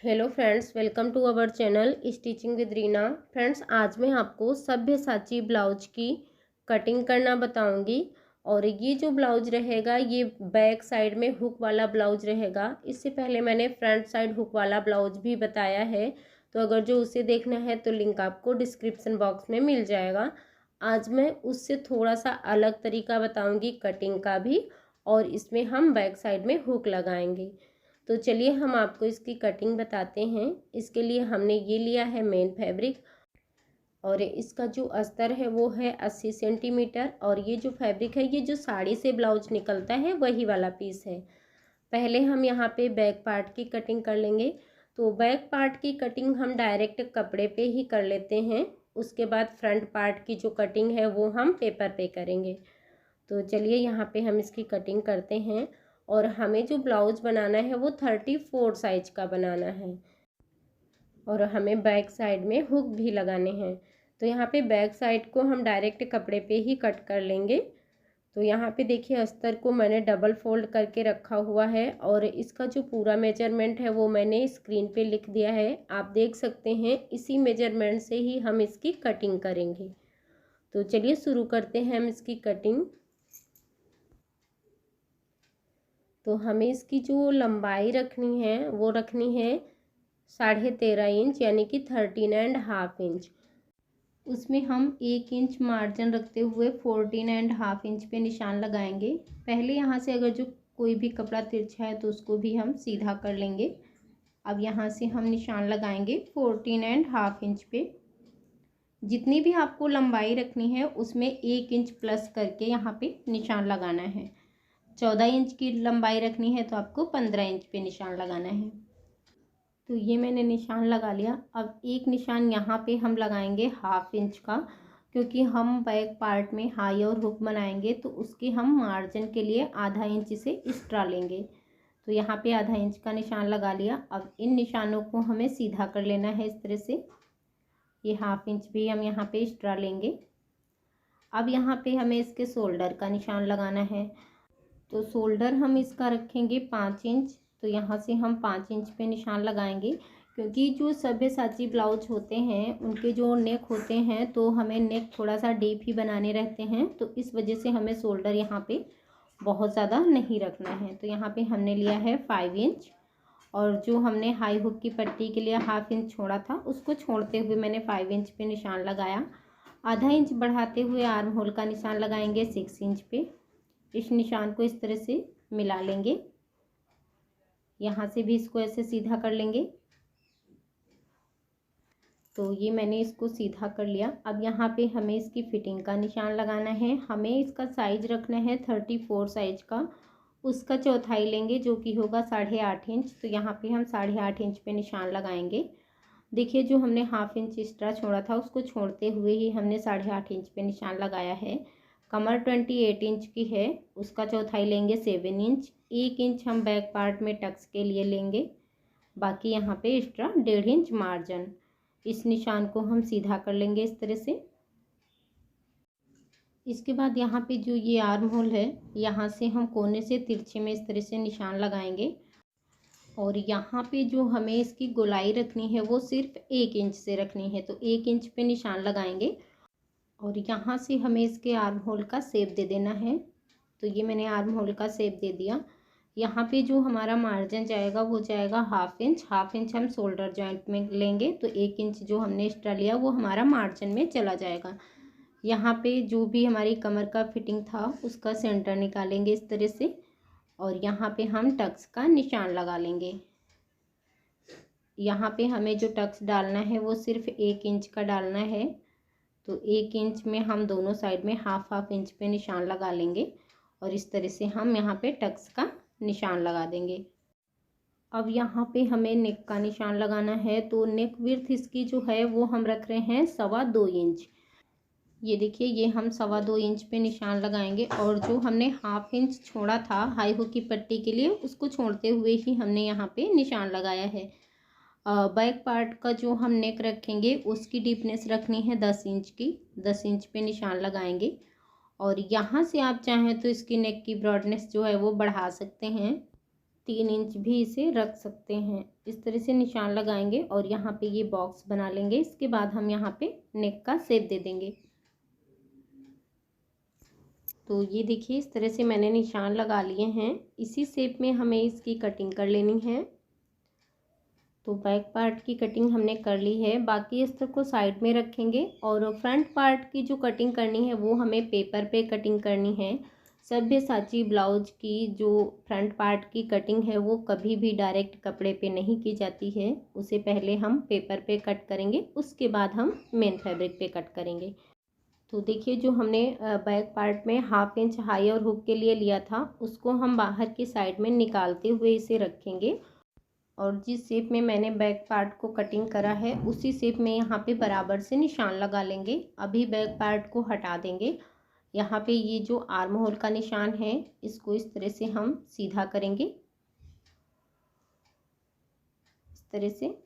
Hello friends, welcome to our channel stitching with Reena. Friends, आज मैं आपको सभ्यसाची ब्लाउज की कटिंग करना बताऊंगी। और ये जो ब्लाउज रहेगा ये बैक साइड में हुक वाला ब्लाउज रहेगा। इससे पहले मैंने फ्रंट साइड हुक वाला ब्लाउज भी बताया है, तो अगर जो उसे देखना है तो लिंक आपको डिस्क्रिप्शन बॉक्स में मिल जाएगा। आज मैं उससे थोड़ा सा अलग तरीका बताऊँगी कटिंग का भी, और इसमें हम बैक साइड में हुक लगाएंगे। तो चलिए हम आपको इसकी कटिंग बताते हैं। इसके लिए हमने ये लिया है मेन फैब्रिक, और इसका जो अस्तर है वो है 80 सेंटीमीटर। और ये जो फैब्रिक है ये जो साड़ी से ब्लाउज निकलता है वही वाला पीस है। पहले हम यहाँ पे बैक पार्ट की कटिंग कर लेंगे। तो बैक पार्ट की कटिंग हम डायरेक्ट कपड़े पे ही कर लेते हैं। उसके बाद फ्रंट पार्ट की जो कटिंग है वो हम पेपर पे करेंगे। तो चलिए यहाँ पे हम इसकी कटिंग करते हैं। और हमें जो ब्लाउज बनाना है वो 34 साइज का बनाना है, और हमें बैक साइड में हुक भी लगाने हैं। तो यहाँ पे बैक साइड को हम डायरेक्ट कपड़े पे ही कट कर लेंगे। तो यहाँ पे देखिए अस्तर को मैंने डबल फोल्ड करके रखा हुआ है, और इसका जो पूरा मेजरमेंट है वो मैंने स्क्रीन पे लिख दिया है, आप देख सकते हैं। इसी मेजरमेंट से ही हम इसकी कटिंग करेंगे। तो चलिए शुरू करते हैं हम इसकी कटिंग। तो हमें इसकी जो लंबाई रखनी है वो रखनी है 13.5 इंच, यानी कि 13.5 इंच। उसमें हम 1 इंच मार्जिन रखते हुए 14.5 इंच पे निशान लगाएंगे। पहले यहाँ से अगर जो कोई भी कपड़ा तिरछा है तो उसको भी हम सीधा कर लेंगे। अब यहाँ से हम निशान लगाएंगे 14.5 इंच पे। जितनी भी आपको लंबाई रखनी है उसमें 1 इंच प्लस करके यहाँ पे निशान लगाना है। 14 इंच की लंबाई रखनी है तो आपको 15 इंच पे निशान लगाना है। तो ये मैंने निशान लगा लिया। अब एक निशान यहाँ पे हम लगाएंगे 1/2 इंच का, क्योंकि हम बैक पार्ट में हाई और हुक बनाएंगे तो उसके हम मार्जिन के लिए आधा इंच से एक्स्ट्रा लेंगे। तो यहाँ पे आधा इंच का निशान लगा लिया। अब इन निशानों को हमें सीधा कर लेना है इस तरह से। ये 1/2 इंच भी हम यहाँ पे एक्स्ट्रा लेंगे। अब यहाँ पे हमें इसके शोल्डर का निशान लगाना है। तो शोल्डर हम इसका रखेंगे 5 इंच। तो यहाँ से हम 5 इंच पे निशान लगाएंगे, क्योंकि जो सभ्यसाची ब्लाउज होते हैं उनके जो नेक होते हैं तो हमें नेक थोड़ा सा डीप ही बनाने रहते हैं, तो इस वजह से हमें शोल्डर यहाँ पे बहुत ज़्यादा नहीं रखना है। तो यहाँ पे हमने लिया है 5 इंच, और जो हमने हाई हुक की पट्टी के लिए 1/2 इंच छोड़ा था उसको छोड़ते हुए मैंने 5 इंच पे निशान लगाया। आधा इंच बढ़ाते हुए आर्म होल का निशान लगाएंगे 6 इंच पे। इस निशान को इस तरह से मिला लेंगे। यहाँ से भी इसको ऐसे सीधा कर लेंगे। तो ये मैंने इसको सीधा कर लिया। अब यहाँ पे हमें इसकी फिटिंग का निशान लगाना है। हमें इसका साइज रखना है 34 साइज का। उसका चौथाई लेंगे जो कि होगा 8.5 इंच। तो यहाँ पे हम 8.5 इंच पे निशान लगाएंगे। देखिए जो हमने 1/2 इंच एक्स्ट्रा छोड़ा था उसको छोड़ते हुए ही हमने 8.5 इंच पे निशान लगाया है। कमर 28 इंच की है, उसका चौथाई लेंगे 7 इंच। 1 इंच हम बैक पार्ट में टक्स के लिए लेंगे, बाकी यहाँ पे एक्स्ट्रा 1.5 इंच मार्जिन। इस निशान को हम सीधा कर लेंगे इस तरह से। इसके बाद यहाँ पे जो ये आर्म होल है यहाँ से हम कोने से तिरछे में इस तरह से निशान लगाएंगे। और यहाँ पे जो हमें इसकी गोलाई रखनी है वो सिर्फ 1 इंच से रखनी है। तो 1 इंच पे निशान लगाएंगे, और यहाँ से हमें इसके आर्म होल का शेप दे देना है। तो ये मैंने आर्म होल का शेप दे दिया। यहाँ पे जो हमारा मार्जिन जाएगा वो जाएगा 1/2 इंच। 1/2 इंच हम शोल्डर जॉइंट में लेंगे, तो 1 इंच जो हमने एक्स्ट्रा लिया वो हमारा मार्जिन में चला जाएगा। यहाँ पे जो भी हमारी कमर का फिटिंग था उसका सेंटर निकालेंगे इस तरह से, और यहाँ पे हम टक्स का निशान लगा लेंगे। यहाँ पे हमें जो टक्स डालना है वो सिर्फ 1 इंच का डालना है। तो 1 इंच में हम दोनों साइड में 1/2 इंच पे निशान लगा लेंगे, और इस तरह से हम यहाँ पे टक्स का निशान लगा देंगे। अब यहाँ पे हमें नेक का निशान लगाना है। तो नेक विड्थ इसकी जो है वो हम रख रहे हैं 2.25 इंच। ये देखिए ये हम 2.25 इंच पे निशान लगाएंगे, और जो हमने 1/2 इंच छोड़ा था हाई हुक की पट्टी के लिए उसको छोड़ते हुए ही हमने यहाँ पे निशान लगाया है। बैक पार्ट का जो हम नेक रखेंगे उसकी डीपनेस रखनी है 10 इंच की। 10 इंच पे निशान लगाएंगे, और यहाँ से आप चाहें तो इसकी नेक की ब्रॉडनेस जो है वो बढ़ा सकते हैं। 3 इंच भी इसे रख सकते हैं। इस तरह से निशान लगाएंगे और यहाँ पे ये बॉक्स बना लेंगे। इसके बाद हम यहाँ पे नेक का शेप दे देंगे। तो ये देखिए इस तरह से मैंने निशान लगा लिए हैं। इसी शेप में हमें इसकी कटिंग कर लेनी है। तो बैक पार्ट की कटिंग हमने कर ली है, बाकी अस्तर को साइड में रखेंगे और फ्रंट पार्ट की जो कटिंग करनी है वो हमें पेपर पे कटिंग करनी है। सब्यसाची ब्लाउज की जो फ्रंट पार्ट की कटिंग है वो कभी भी डायरेक्ट कपड़े पे नहीं की जाती है। उसे पहले हम पेपर पे कट करेंगे, उसके बाद हम मेन फैब्रिक पे कट करेंगे। तो देखिए जो हमने बैक पार्ट में 1/2 इंच हाई और हुक के लिए लिया था उसको हम बाहर की साइड में निकालते हुए इसे रखेंगे और जिस शेप में मैंने बैक पार्ट को कटिंग करा है उसी शेप में यहाँ पे बराबर से निशान लगा लेंगे। अभी बैक पार्ट को हटा देंगे। यहाँ पे ये जो आर्म होल का निशान है इसको इस तरह से हम सीधा करेंगे, इस तरह से।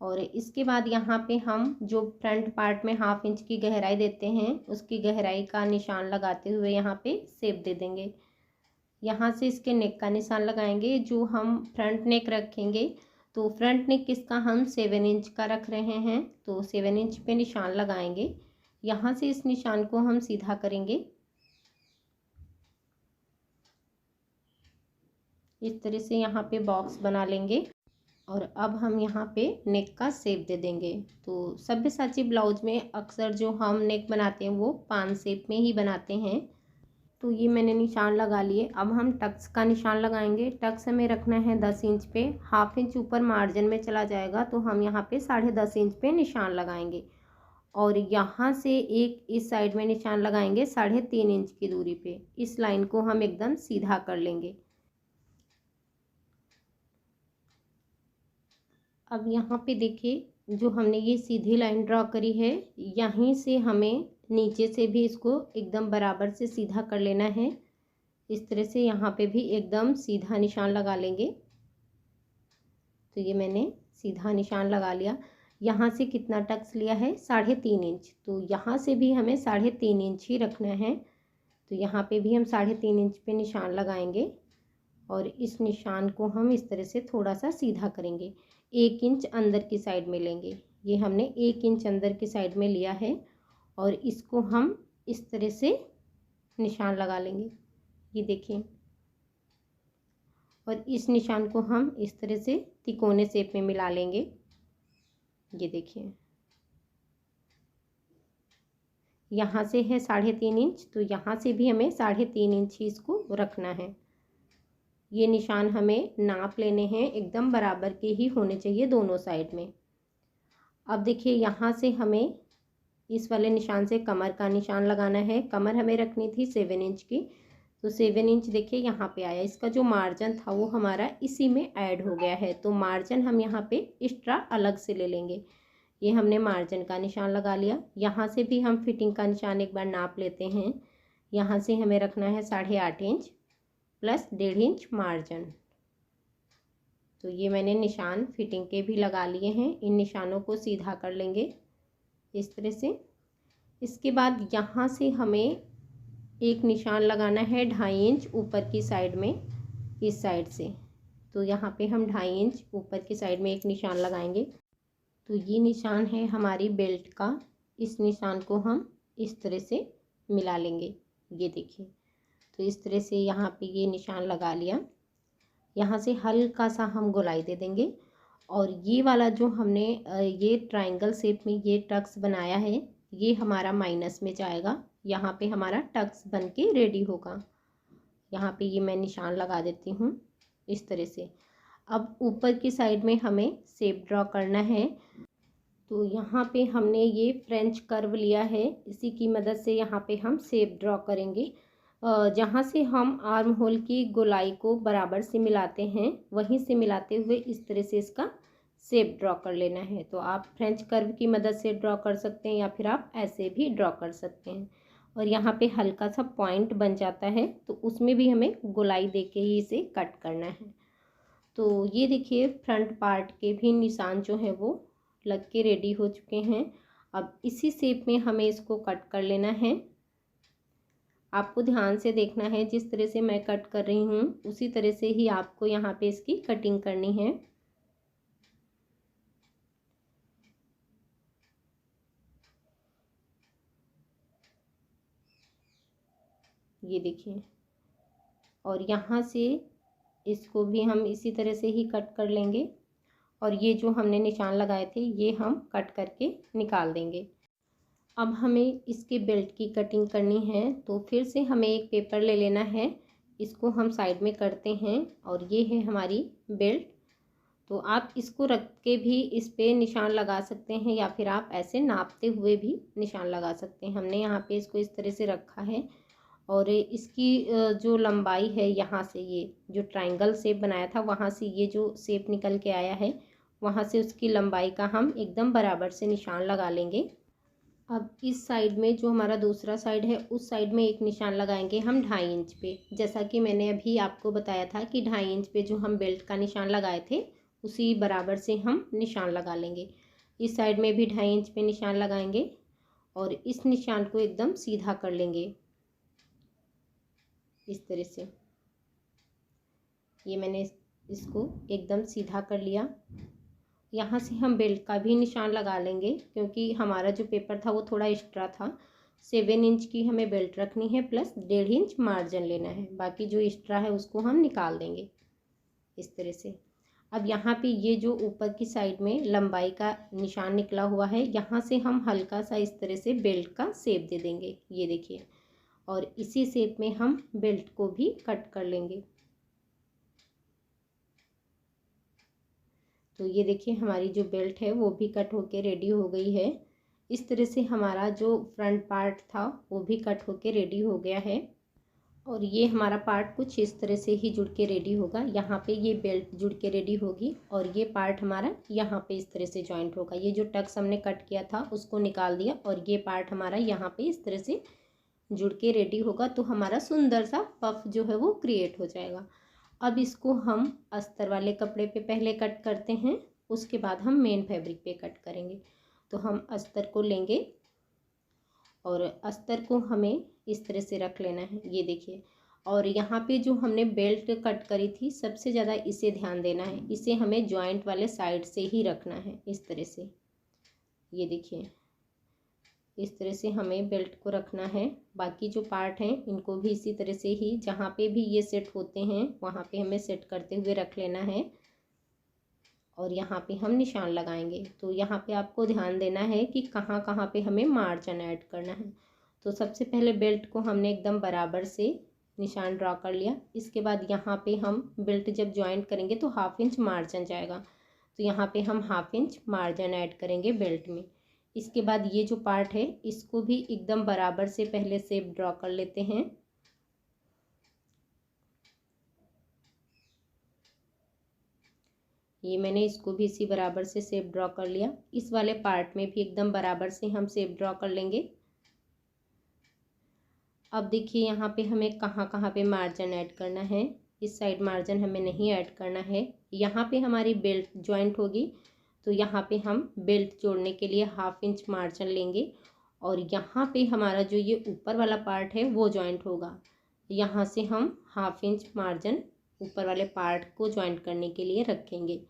और इसके बाद यहाँ पे हम जो फ्रंट पार्ट में 1/2 इंच की गहराई देते हैं उसकी गहराई का निशान लगाते हुए यहाँ पे शेप दे देंगे। यहाँ से इसके नेक का निशान लगाएंगे। जो हम फ्रंट नेक रखेंगे तो फ्रंट नेक इसका हम 7 इंच का रख रहे हैं, तो 7 इंच पे निशान लगाएंगे। यहाँ से इस निशान को हम सीधा करेंगे, इस तरह से यहाँ पे बॉक्स बना लेंगे और अब हम यहाँ पे नेक का शेप दे देंगे। तो सब्यसाची ब्लाउज में अक्सर जो हम नेक बनाते हैं वो पान शेप में ही बनाते हैं। तो ये मैंने निशान लगा लिए। अब हम टक्स का निशान लगाएंगे। टक्स हमें रखना है 10 इंच पे। 1/2 इंच ऊपर मार्जिन में चला जाएगा तो हम यहाँ पे 10.5 इंच पे निशान लगाएंगे और यहाँ से एक इस साइड में निशान लगाएंगे 3.5 इंच की दूरी पे। इस लाइन को हम एकदम सीधा कर लेंगे। अब यहाँ पे देखिए जो हमने ये सीधी लाइन ड्रॉ करी है यहीं से हमें नीचे से भी इसको एकदम बराबर से सीधा कर लेना है। इस तरह से यहाँ पे भी एकदम सीधा निशान लगा लेंगे। तो ये मैंने सीधा निशान लगा लिया। यहाँ से कितना टक्स लिया है 3.5 इंच, तो यहाँ से भी हमें 3.5 इंच ही रखना है। तो यहाँ पे भी हम 3.5 इंच पे निशान लगाएंगे और इस निशान को हम इस तरह से थोड़ा सा सीधा करेंगे। 1 इंच अंदर की साइड में लेंगे। ये हमने 1 इंच अंदर की साइड में लिया है और इसको हम इस तरह से निशान लगा लेंगे। ये देखिए, और इस निशान को हम इस तरह से तिकोने शेप में मिला लेंगे। ये देखिए यहाँ से है 3.5 इंच, तो यहाँ से भी हमें 3.5 इंच ही इसको रखना है। ये निशान हमें नाप लेने हैं, एकदम बराबर के ही होने चाहिए दोनों साइड में। अब देखिए यहाँ से हमें इस वाले निशान से कमर का निशान लगाना है। कमर हमें रखनी थी 7 इंच की, तो 7 इंच देखिए यहाँ पे आया। इसका जो मार्जिन था वो हमारा इसी में ऐड हो गया है, तो मार्जिन हम यहाँ पे एक्स्ट्रा अलग से ले लेंगे। ये हमने मार्जिन का निशान लगा लिया। यहाँ से भी हम फिटिंग का निशान एक बार नाप लेते हैं। यहाँ से हमें रखना है 8.5 इंच प्लस 1.5 इंच मार्जिन। तो ये मैंने निशान फिटिंग के भी लगा लिए हैं। इन निशानों को सीधा कर लेंगे इस तरह से। इसके बाद यहाँ से हमें एक निशान लगाना है 2.5 इंच ऊपर की साइड में, इस साइड से। तो यहाँ पे हम 2.5 इंच ऊपर की साइड में एक निशान लगाएंगे। तो ये निशान है हमारी बेल्ट का। इस निशान को हम इस तरह से मिला लेंगे। ये देखिए, तो इस तरह से यहाँ पे ये निशान लगा लिया। यहाँ से हल्का सा हम गोलाई दे देंगे और ये वाला जो हमने ये ट्रायंगल शेप में ये टक्स बनाया है ये हमारा माइनस में जाएगा। यहाँ पे हमारा टक्स बन के रेडी होगा। यहाँ पे ये मैं निशान लगा देती हूँ इस तरह से। अब ऊपर की साइड में हमें शेप ड्रॉ करना है। तो यहाँ पे हमने ये फ्रेंच कर्व लिया है, इसी की मदद से यहाँ पे हम शेप ड्रॉ करेंगे। जहाँ से हम आर्म होल की गोलाई को बराबर से मिलाते हैं वहीं से मिलाते हुए इस तरह से इसका शेप ड्रॉ कर लेना है। तो आप फ्रेंच कर्व की मदद से ड्रॉ कर सकते हैं या फिर आप ऐसे भी ड्रॉ कर सकते हैं। और यहाँ पे हल्का सा पॉइंट बन जाता है तो उसमें भी हमें गोलाई दे के ही इसे कट करना है। तो ये देखिए फ्रंट पार्ट के भी निशान जो हैं वो लग के रेडी हो चुके हैं। अब इसी शेप में हमें इसको कट कर लेना है। आपको ध्यान से देखना है, जिस तरह से मैं कट कर रही हूँ उसी तरह से ही आपको यहाँ पे इसकी कटिंग करनी है। ये देखिए, और यहाँ से इसको भी हम इसी तरह से ही कट कर लेंगे और ये जो हमने निशान लगाए थे ये हम कट करके निकाल देंगे। अब हमें इसके बेल्ट की कटिंग करनी है, तो फिर से हमें एक पेपर ले लेना है, इसको हम साइड में करते हैं और ये है हमारी बेल्ट। तो आप इसको रख के भी इस पे निशान लगा सकते हैं या फिर आप ऐसे नापते हुए भी निशान लगा सकते हैं। हमने यहाँ पे इसको इस तरह से रखा है और इसकी जो लंबाई है, यहाँ से ये जो ट्रायंगल शेप बनाया था वहाँ से ये जो शेप निकल के आया है वहाँ से उसकी लंबाई का हम एकदम बराबर से निशान लगा लेंगे। अब इस साइड में जो हमारा दूसरा साइड है उस साइड में एक निशान लगाएंगे हम 2.5 इंच पे। जैसा कि मैंने अभी आपको बताया था कि 2.5 इंच पे जो हम बेल्ट का निशान लगाए थे उसी बराबर से हम निशान लगा लेंगे। इस साइड में भी 2.5 इंच पे निशान लगाएंगे और इस निशान को एकदम सीधा कर लेंगे इस तरह से। ये मैंने इसको एकदम सीधा कर लिया। यहाँ से हम बेल्ट का भी निशान लगा लेंगे क्योंकि हमारा जो पेपर था वो थोड़ा एक्स्ट्रा था। 7 इंच की हमें बेल्ट रखनी है प्लस 1.5 इंच मार्जिन लेना है, बाकी जो एक्स्ट्रा है उसको हम निकाल देंगे इस तरह से। अब यहाँ पे ये जो ऊपर की साइड में लंबाई का निशान निकला हुआ है यहाँ से हम हल्का सा इस तरह से बेल्ट का शेप दे देंगे, ये देखिए, और इसी शेप में हम बेल्ट को भी कट कर लेंगे। तो ये देखिए हमारी जो बेल्ट है वो भी कट होके रेडी हो गई है। इस तरह से हमारा जो फ्रंट पार्ट था वो भी कट होके रेडी हो गया है और ये हमारा पार्ट कुछ इस तरह से ही जुड़ के रेडी होगा। यहाँ पे ये बेल्ट जुड़ के रेडी होगी और ये पार्ट हमारा यहाँ पे इस तरह से जॉइंट होगा। ये जो टक्स हमने कट किया था उसको निकाल दिया और ये पार्ट हमारा यहाँ पे इस तरह से जुड़ के रेडी होगा। तो हमारा सुंदर सा पफ जो है वो क्रिएट हो जाएगा। अब इसको हम अस्तर वाले कपड़े पे पहले कट करते हैं, उसके बाद हम मेन फैब्रिक पे कट करेंगे। तो हम अस्तर को लेंगे और अस्तर को हमें इस तरह से रख लेना है, ये देखिए। और यहाँ पे जो हमने बेल्ट कट करी थी सबसे ज़्यादा इसे ध्यान देना है, इसे हमें जॉइंट वाले साइड से ही रखना है इस तरह से। ये देखिए इस तरह से हमें बेल्ट को रखना है। बाकी जो पार्ट हैं इनको भी इसी तरह से ही जहाँ पे भी ये सेट होते हैं वहाँ पे हमें सेट करते हुए रख लेना है और यहाँ पे हम निशान लगाएंगे। तो यहाँ पे आपको ध्यान देना है कि कहाँ कहाँ पे हमें मार्जिन ऐड करना है। तो सबसे पहले बेल्ट को हमने एकदम बराबर से निशान ड्रॉ कर लिया। इसके बाद यहाँ पे हम बेल्ट जब ज्वाइंट करेंगे तो 1/2 इंच मार्जिन जाएगा, तो यहाँ पे हम 1/2 इंच मार्जिन ऐड करेंगे बेल्ट में। इसके बाद ये जो पार्ट है इसको भी एकदम बराबर से पहले शेप ड्रॉ कर लेते हैं। ये मैंने इसको भी इसी बराबर से शेप ड्रॉ कर लिया। इस वाले पार्ट में भी एकदम बराबर से हम शेप ड्रॉ कर लेंगे। अब देखिए यहाँ पे हमें कहाँ कहाँ पे मार्जिन ऐड करना है। इस साइड मार्जिन हमें नहीं ऐड करना है। यहाँ पे हमारी बेल्ट जॉइंट होगी तो यहाँ पे हम बेल्ट जोड़ने के लिए 1/2 इंच मार्जिन लेंगे और यहाँ पे हमारा जो ये ऊपर वाला पार्ट है वो जॉइंट होगा। यहाँ से हम 1/2 इंच मार्जिन ऊपर वाले पार्ट को जॉइंट करने के लिए रखेंगे।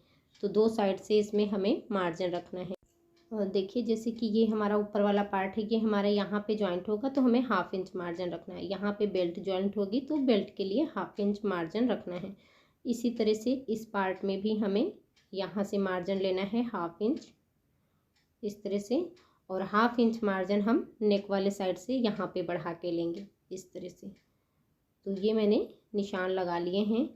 तो 2 साइड से इसमें हमें मार्जिन रखना है। और देखिए जैसे कि ये हमारा ऊपर वाला पार्ट है, ये हमारा यहाँ पे जॉइंट होगा तो हमें 1/2 इंच मार्जिन रखना है। यहाँ पे बेल्ट जॉइंट होगी तो बेल्ट के लिए 1/2 इंच मार्जिन रखना है। इसी तरह से इस पार्ट में भी हमें यहाँ से मार्जिन लेना है 1/2 इंच इस तरह से, और 1/2 इंच मार्जिन हम नेक वाले साइड से यहाँ पे बढ़ा के लेंगे इस तरह से। तो ये मैंने निशान लगा लिए हैं।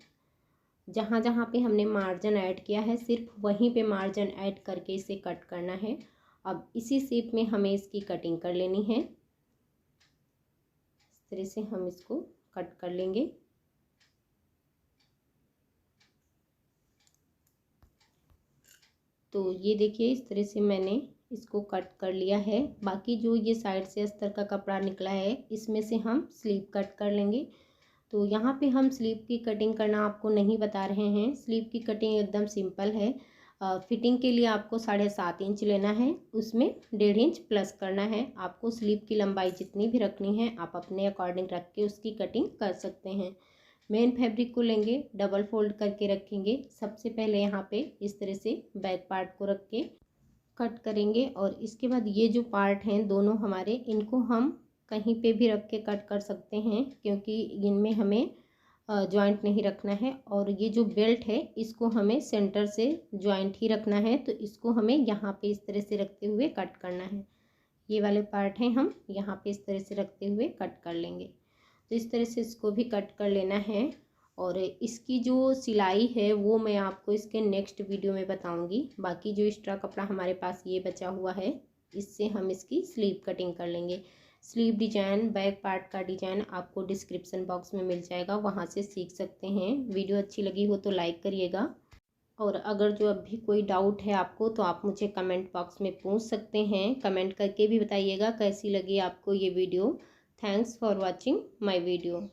जहाँ जहाँ पे हमने मार्जिन ऐड किया है सिर्फ वहीं पे मार्जिन ऐड करके इसे कट करना है। अब इसी शेप में हमें इसकी कटिंग कर लेनी है। इस तरह से हम इसको कट कर लेंगे। तो ये देखिए इस तरह से मैंने इसको कट कर लिया है। बाकी जो ये साइड से अस्तर का कपड़ा निकला है इसमें से हम स्लीव कट कर लेंगे। तो यहाँ पे हम स्लीव की कटिंग करना आपको नहीं बता रहे हैं। स्लीव की कटिंग एकदम सिंपल है। फिटिंग के लिए आपको 7.5 इंच लेना है, उसमें 1.5 इंच प्लस करना है। आपको स्लीव की लंबाई जितनी भी रखनी है आप अपने अकॉर्डिंग रख के उसकी कटिंग कर सकते हैं। मेन फैब्रिक को लेंगे, डबल फोल्ड करके रखेंगे। सबसे पहले यहाँ पे इस तरह से बैक पार्ट को रख के कट करेंगे और इसके बाद ये जो पार्ट हैं दोनों हमारे, इनको हम कहीं पे भी रख के कट कर सकते हैं क्योंकि इनमें हमें जॉइंट नहीं रखना है। और ये जो बेल्ट है इसको हमें सेंटर से जॉइंट ही रखना है, तो इसको हमें यहाँ पे इस तरह से रखते हुए कट करना है। ये वाले पार्ट हैं हम यहाँ पे इस तरह से रखते हुए कट कर लेंगे। तो इस तरह से इसको भी कट कर लेना है। और इसकी जो सिलाई है वो मैं आपको इसके नेक्स्ट वीडियो में बताऊंगी। बाकी जो एक्स्ट्रा कपड़ा हमारे पास ये बचा हुआ है इससे हम इसकी स्लीव कटिंग कर लेंगे। स्लीव डिजाइन, बैक पार्ट का डिजाइन आपको डिस्क्रिप्शन बॉक्स में मिल जाएगा, वहाँ से सीख सकते हैं। वीडियो अच्छी लगी हो तो लाइक करिएगा। और अगर जो अभी कोई डाउट है आपको तो आप मुझे कमेंट बॉक्स में पूछ सकते हैं। कमेंट करके भी बताइएगा कैसी लगी आपको ये video. Thanks for watching my video.